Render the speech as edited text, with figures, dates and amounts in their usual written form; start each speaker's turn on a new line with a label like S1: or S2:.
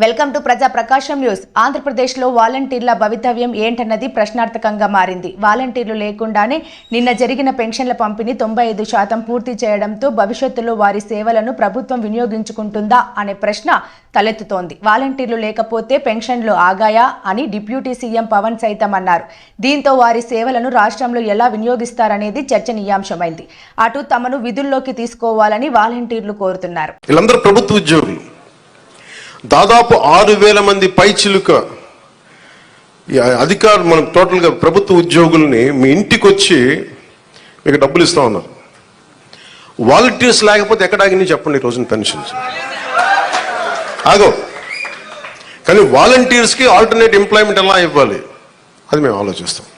S1: Welcome to ప్రజా ప్రకాశం news. ఆంధ్రప్రదేశ్లో వాలంటీర్ల భవితవ్యం ఏంటన్నది ప్రశ్నార్థకంగా మారింది. వాలంటీర్లు లేకుండానే నిన్న జరిగిన పెన్షన్ల పంపిణీ 95% పూర్తి చేయడంతో భవిష్యత్తులో వారి సేవలను ప్రభుత్వం వినియోగించుకుంటుందా అనే ప్రశ్న తలెత్తుతోంది. వాలంటీర్లు లేకపోతే పెన్షన్లు ఆగాయా అని డిప్యూటీ సీఎం పవన్ సైతం అన్నారు. దీంతో వారి సేవలను రాష్ట్రంలో ఎలా వినియోగిస్తారనేది చర్చనీయాంశమైంది. అటు తమను విధుల్లోకి తీసుకోవాలని వాలంటీర్లు కోరుతున్నారు.
S2: వీళ్ళందరూ ప్రభుత్వ ఉద్యోగులు. దాదాపు 6,000 మంది పైచిలుక అధికారులు, మనం టోటల్గా ప్రభుత్వ ఉద్యోగుల్ని మీ ఇంటికి వచ్చి మీకు డబ్బులు ఇస్తా ఉన్నారు. వాలంటీర్స్ లేకపోతే ఎక్కడ ఆగింది చెప్పండి. ఈ రోజున పెన్షన్స్ ఆగో. కానీ వాలంటీర్స్కి ఆల్టర్నేట్ ఎంప్లాయ్మెంట్ ఎలా ఇవ్వాలి అది మేము ఆలోచిస్తాం.